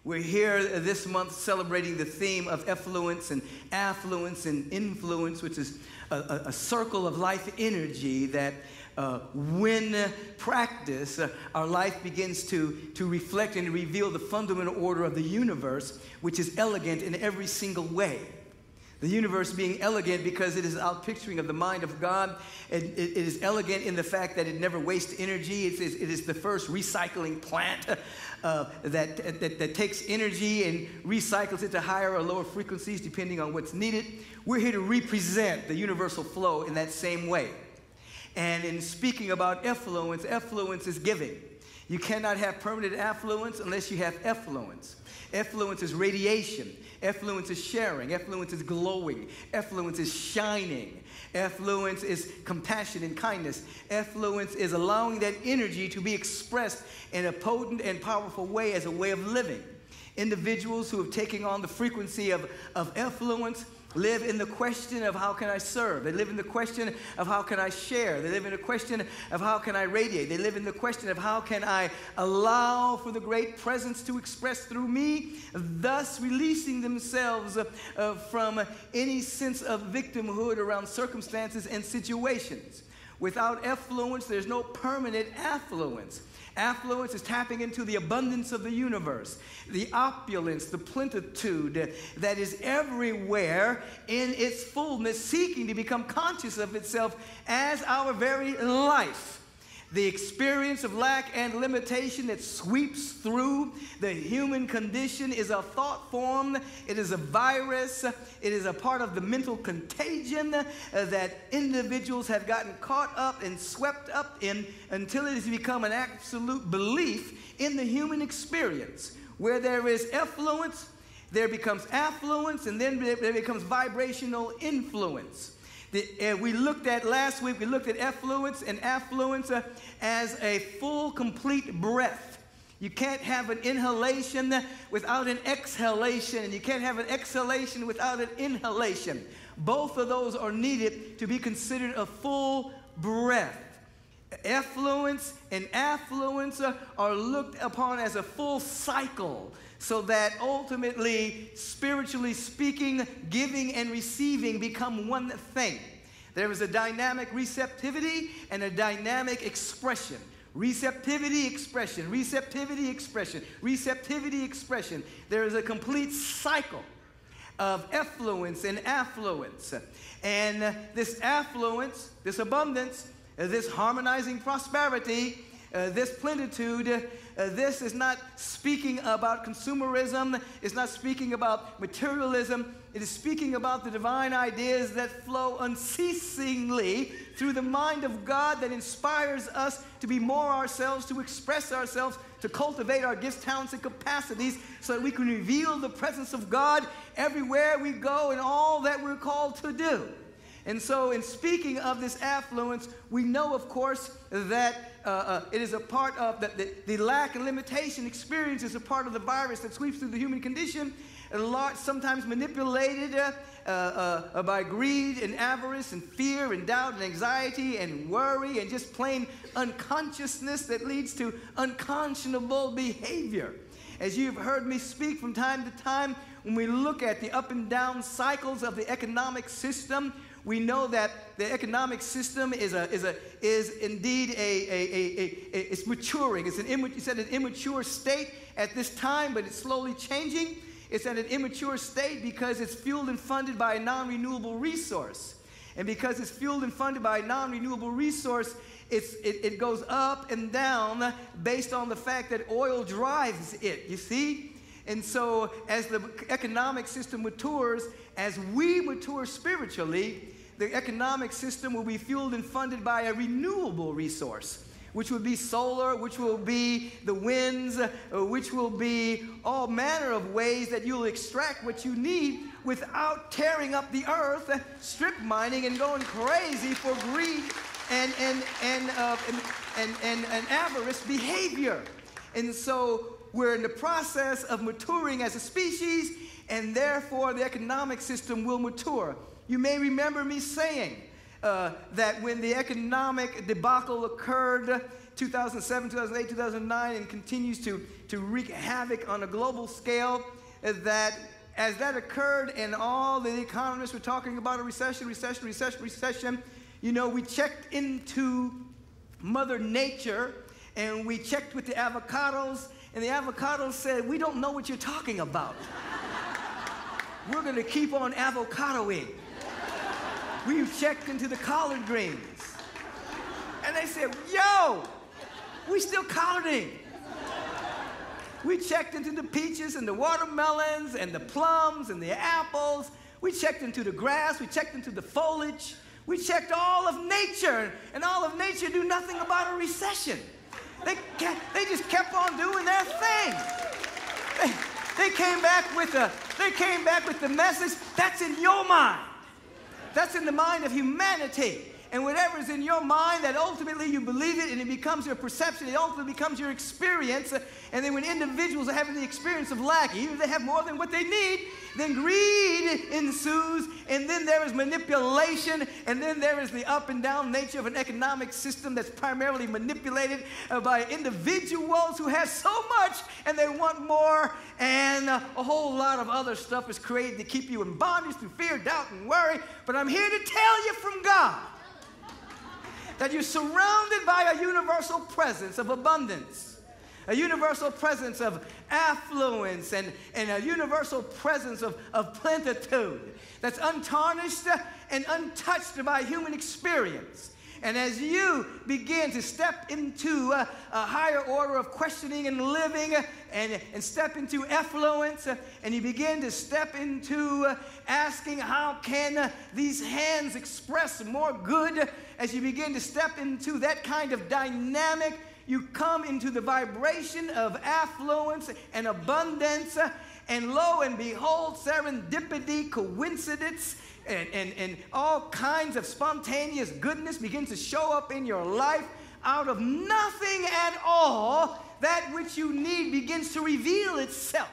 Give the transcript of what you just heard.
We're here this month celebrating the theme of effluence and affluence and influence, which is a circle of life energy that when practiced, our life begins to reflect and reveal the fundamental order of the universe, which is elegant in every single way. The universe being elegant because it is our picturing of the mind of God. It is elegant in the fact that it never wastes energy. It is the first recycling plant that takes energy and recycles it to higher or lower frequencies depending on what's needed. We're here to represent the universal flow in that same way. And in speaking about effluence, effluence is giving. You cannot have permanent affluence unless you have effluence. Effluence is radiation. Effluence is sharing. Effluence is glowing. Effluence is shining. Effluence is compassion and kindness. Effluence is allowing that energy to be expressed in a potent and powerful way as a way of living. Individuals who have taken on the frequency of effluence live in the question of how can I serve. They live in the question of how can I share. They live in the question of how can I radiate. They live in the question of how can I allow for the great presence to express through me, thus releasing themselves from any sense of victimhood around circumstances and situations. Without effluence, there's no permanent affluence. Affluence is tapping into the abundance of the universe, the opulence, the plenitude that is everywhere in its fullness, seeking to become conscious of itself as our very life. The experience of lack and limitation that sweeps through the human condition is a thought form. It is a virus. It is a part of the mental contagion that individuals have gotten caught up and swept up in until it has become an absolute belief in the human experience. Where there is effluence, there becomes affluence, and then there becomes vibrational influence. We looked at last week, we looked at effluence and affluence as a full, complete breath. You can't have an inhalation without an exhalation, and you can't have an exhalation without an inhalation. Both of those are needed to be considered a full breath. Effluence and affluence are looked upon as a full cycle, so that ultimately, spiritually speaking, giving and receiving become one thing. There is a dynamic receptivity and a dynamic expression. Receptivity, expression, receptivity, expression, receptivity, expression. There is a complete cycle of effluence and affluence. And this affluence, this abundance, this harmonizing prosperity, this plenitude, this is not speaking about consumerism. It's not speaking about materialism. It is speaking about the divine ideas that flow unceasingly through the mind of God that inspires us to be more ourselves, to express ourselves, to cultivate our gifts, talents, and capacities so that we can reveal the presence of God everywhere we go and all that we're called to do. And so in speaking of this affluence, we know, of course, that it is a part of the lack and limitation experience is a part of the virus that sweeps through the human condition, sometimes manipulated by greed and avarice and fear and doubt and anxiety and worry and just plain unconsciousness that leads to unconscionable behavior. As you've heard me speak from time to time, when we look at the up and down cycles of the economic system, we know that the economic system is indeed it's maturing. It's at an immature state at this time, but it's slowly changing. It's at an immature state because it's fueled and funded by a non-renewable resource. And because it's fueled and funded by a non-renewable resource, it goes up and down based on the fact that oil drives it, you see? And so as the economic system matures, as we mature spiritually, the economic system will be fueled and funded by a renewable resource, which will be solar, which will be the winds, which will be all manner of ways that you'll extract what you need without tearing up the earth, strip mining, and going crazy for greed and avarice behavior. And so we're in the process of maturing as a species, and therefore the economic system will mature. You may remember me saying that when the economic debacle occurred, 2007, 2008, 2009, and continues to wreak havoc on a global scale, that as that occurred and all the economists were talking about a recession, you know, we checked into Mother Nature and we checked with the avocados, and the avocados said, we don't know what you're talking about. We're going to keep on avocadoing. We've checked into the collard greens. And they said, yo, we still collarding. We checked into the peaches and the watermelons and the plums and the apples. We checked into the grass. We checked into the foliage. We checked all of nature, and all of nature knew nothing about a recession. They just kept on doing their thing. They came back with the message that's in your mind. That's in the mind of humanity. And whatever's in your mind, that ultimately you believe it and it becomes your perception, it ultimately becomes your experience. And then when individuals are having the experience of lack, even if they have more than what they need, then greed ensues, and then there is manipulation, and then there is the up and down nature of an economic system that's primarily manipulated by individuals who have so much and they want more, and a whole lot of other stuff is created to keep you in bondage through fear, doubt, and worry. But I'm here to tell you from God that you're surrounded by a universal presence of abundance, a universal presence of affluence, and a universal presence of plenitude that's untarnished and untouched by human experience. And as you begin to step into a higher order of questioning and living, and step into effluence, and you begin to step into asking, how can these hands express more good? As you begin to step into that kind of dynamic, you come into the vibration of affluence and abundance, and lo and behold, serendipity, coincidence, and all kinds of spontaneous goodness begins to show up in your life. Out of nothing at all, that which you need begins to reveal itself.